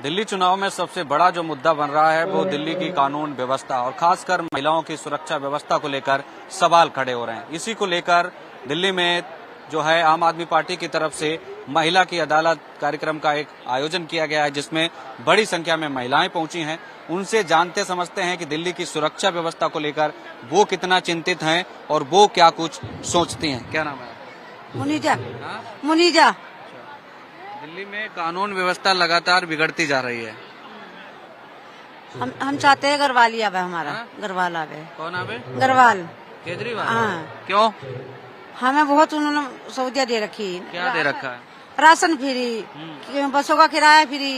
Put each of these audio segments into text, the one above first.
दिल्ली चुनाव में सबसे बड़ा जो मुद्दा बन रहा है वो दिल्ली की कानून व्यवस्था और खासकर महिलाओं की सुरक्षा व्यवस्था को लेकर सवाल खड़े हो रहे हैं। इसी को लेकर दिल्ली में जो है आम आदमी पार्टी की तरफ से महिला की अदालत कार्यक्रम का एक आयोजन किया गया है, जिसमें बड़ी संख्या में महिलाएं पहुंची हैं। उनसे जानते समझते हैं कि दिल्ली की सुरक्षा व्यवस्था को लेकर वो कितना चिंतित हैं और वो क्या कुछ सोचती हैं। क्या नाम है? मुनीजा। मुनीजा। दिल्ली में कानून व्यवस्था लगातार बिगड़ती जा रही है। हम चाहते हैं गरवाल आवे, हमारा गरवाल आवे। कौन आवे? गरवाल। केजरीवाल। हाँ। क्यों? हमें बहुत उन्होंने सहूलियत दे रखी। क्या दे रखा है? राशन फ्री, बसों का किराया फ्री,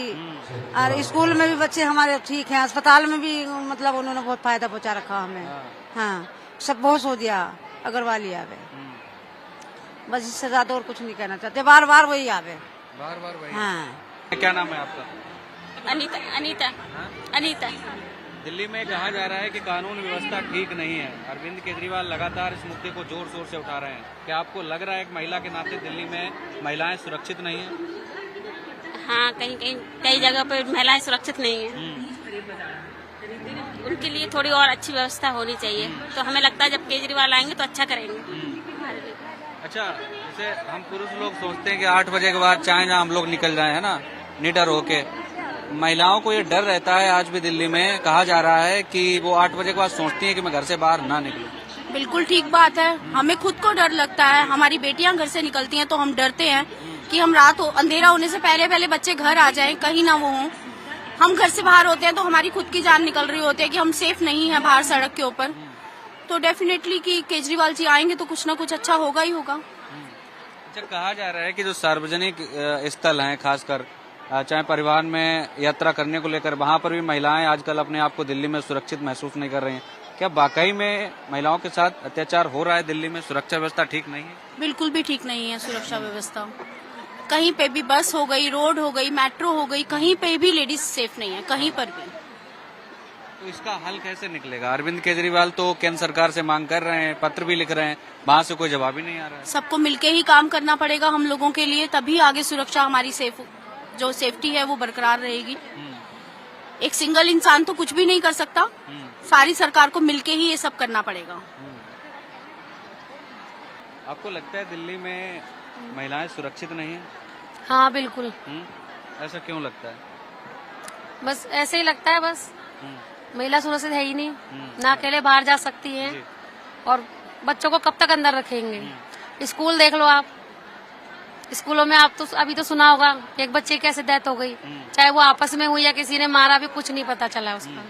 और स्कूल में भी बच्चे हमारे ठीक हैं, अस्पताल में भी मतलब उन्होंने बहुत फायदा पहुंचा रखा हमें। हाँ, सब बहुत सो दिया अग्रवाल आवे। बस इससे ज्यादा और कुछ नहीं कहना चाहते, बार बार वही आवे। बार बार वही। हाँ। क्या नाम है आपका? अनीता। अनीता। अनीता। दिल्ली में कहा जा रहा है कि कानून व्यवस्था ठीक नहीं है। अरविंद केजरीवाल लगातार इस मुद्दे को जोर शोर से उठा रहे हैं। क्या आपको लग रहा है कि महिला के नाते दिल्ली में महिलाएं सुरक्षित नहीं है? हाँ, कहीं कहीं कई जगह पर महिलाएं सुरक्षित नहीं है। उनके लिए थोड़ी और अच्छी व्यवस्था होनी चाहिए। तो हमें लगता है जब केजरीवाल आएंगे तो अच्छा करेंगे हमारे लिए। अच्छा, जैसे हम पुरुष लोग सोचते हैं कि 8 बजे के बाद चाहे जहाँ हम लोग निकल जाए, है ना, निडर होके। महिलाओं को ये डर रहता है। आज भी दिल्ली में कहा जा रहा है कि वो 8 बजे के बाद सोचती है कि मैं घर से बाहर ना निकलूं। बिल्कुल ठीक बात है। हमें खुद को डर लगता है। हमारी बेटियां घर से निकलती हैं तो हम डरते हैं कि हम रात हो अंधेरा होने से पहले पहले बच्चे घर आ जाएं, कहीं ना वो हों। हम घर से बाहर होते हैं तो हमारी खुद की जान निकल रही होती है कि हम सेफ नहीं है बाहर सड़क के ऊपर। तो डेफिनेटली कि केजरीवाल जी आएंगे तो कुछ ना कुछ अच्छा होगा ही होगा। अच्छा, कहा जा रहा है कि जो सार्वजनिक स्थल हैं, खासकर चाहे परिवहन में यात्रा करने को लेकर, वहाँ पर भी महिलाएं आजकल अपने आप को दिल्ली में सुरक्षित महसूस नहीं कर रही हैं। क्या वाकई में महिलाओं के साथ अत्याचार हो रहा है दिल्ली में? सुरक्षा व्यवस्था ठीक नहीं है? बिल्कुल भी ठीक नहीं है सुरक्षा व्यवस्था। कहीं पे भी बस हो गई, रोड हो गई, मेट्रो हो गई, कहीं पे भी लेडीज सेफ नहीं है, कहीं पर भी। तो इसका हल कैसे निकलेगा? अरविंद केजरीवाल तो केंद्र सरकार से मांग कर रहे हैं, पत्र भी लिख रहे हैं, वहाँ से कोई जवाब ही नहीं आ रहा है। सबको मिलके ही काम करना पड़ेगा हम लोगों के लिए, तभी आगे सुरक्षा हमारी जो सेफ्टी है वो बरकरार रहेगी। एक सिंगल इंसान तो कुछ भी नहीं कर सकता, सारी सरकार को मिलके ही ये सब करना पड़ेगा। आपको लगता है दिल्ली में महिलाएं सुरक्षित नहीं है? हाँ बिल्कुल। ऐसा क्यों लगता है? बस ऐसे ही लगता है। बस महिला सुरक्षित है ही नहीं, ना अकेले बाहर जा सकती है, और बच्चों को कब तक अंदर रखेंगे? स्कूल देख लो आप, स्कूलों में आप तो अभी तो सुना होगा एक बच्चे की कैसे डेथ हो गई, चाहे वो आपस में हुई या किसी ने मारा, भी कुछ नहीं पता चला उसका।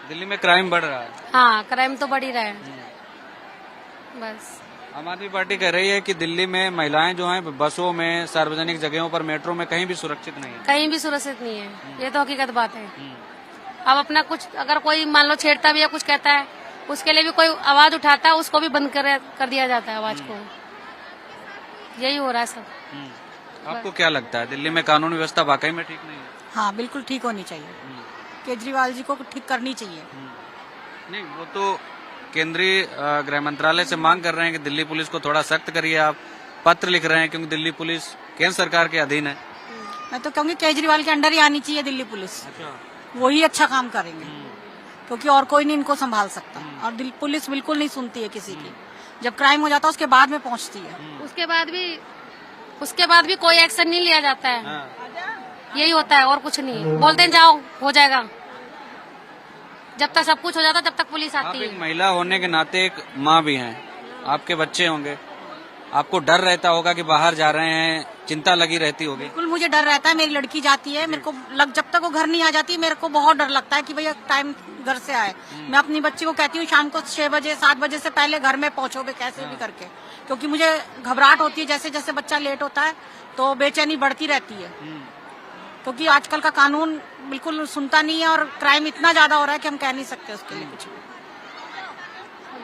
दिल्ली में क्राइम बढ़ रहा है। हाँ, क्राइम तो बढ़ ही रहा है। बस आम आदमी पार्टी कह रही है कि दिल्ली में महिलाएं जो हैं बसों में, सार्वजनिक जगहों पर, मेट्रो में कहीं भी सुरक्षित नहीं है। कहीं भी सुरक्षित नहीं है, ये तो हकीकत बात है। अब अपना कुछ अगर कोई मान लो छेड़ता भी या कुछ कहता है, उसके लिए भी कोई आवाज उठाता है, उसको भी बंद कर दिया जाता है आवाज को। यही हो रहा है सब। आपको क्या लगता है दिल्ली में कानून व्यवस्था वाकई में ठीक नहीं है? हाँ, बिल्कुल ठीक होनी चाहिए। केजरीवाल जी को ठीक करनी चाहिए। नहीं, वो तो केंद्रीय गृह मंत्रालय से मांग कर रहे हैं कि दिल्ली पुलिस को थोड़ा सख्त करिए। आप पत्र लिख रहे हैं क्योंकि दिल्ली पुलिस केंद्र सरकार के अधीन है। मैं तो कहूँगी केजरीवाल के अंडर ही आनी चाहिए दिल्ली पुलिस। अच्छा। वही अच्छा काम करेंगे, क्योंकि और कोई नहीं इनको संभाल सकता। और पुलिस बिल्कुल नहीं सुनती है किसी की। जब क्राइम हो जाता है उसके बाद में पहुंचती है। उसके बाद भी कोई एक्शन नहीं लिया जाता है। यही होता है और कुछ नहीं। बोलते हैं जाओ हो जाएगा, जब तक सब कुछ हो जाता तब तक पुलिस आती है। एक महिला होने के नाते एक माँ भी हैं, आपके बच्चे होंगे, आपको डर रहता होगा कि बाहर जा रहे हैं, चिंता लगी रहती होगी। बिल्कुल मुझे डर रहता है। मेरी लड़की जाती है, मेरे को जब तक वो घर नहीं आ जाती मेरे को बहुत डर लगता है कि भैया टाइम घर से आए। मैं अपनी बच्ची को कहती हूँ शाम को 6 बजे 7 बजे से पहले घर में पहुंचोगे कैसे भी करके, क्योंकि मुझे घबराहट होती है। जैसे जैसे बच्चा लेट होता है तो बेचैनी बढ़ती रहती है, क्योंकि आजकल का कानून बिल्कुल सुनता नहीं है और क्राइम इतना ज्यादा हो रहा है कि हम कह नहीं सकते उसके लिए कुछ भी।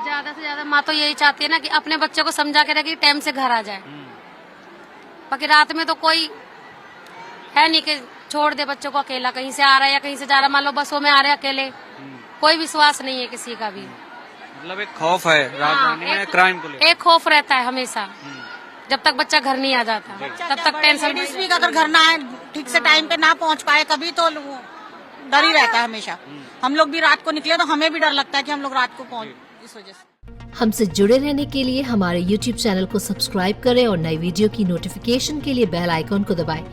ज्यादा से ज्यादा माँ तो यही चाहती है ना कि अपने बच्चों को समझा के रखे, टाइम से घर आ जाए। बाकी रात में तो कोई है नहीं कि छोड़ दे बच्चों को अकेला, कहीं से आ रहा है या कहीं से जा रहा है। मान लो बसों में आ रहे हैं अकेले, कोई विश्वास नहीं है किसी का भी। मतलब एक खौफ है राजधानी में क्राइम को लेकर। एक खौफ रहता है हमेशा, जब तक बच्चा घर नहीं आ जाता तब तक टेंशन। लेडीज भी अगर घर ना आए ठीक से टाइम पे ना पहुंच पाए कभी, तो डर ही रहता है हमेशा। हम लोग भी रात को निकले तो हमें भी डर लगता है कि हम लोग रात को पहुंच, इस वजह से। हमसे जुड़े रहने के लिए हमारे YouTube चैनल को सब्सक्राइब करें और नई वीडियो की नोटिफिकेशन के लिए बेल आइकॉन को दबाएं।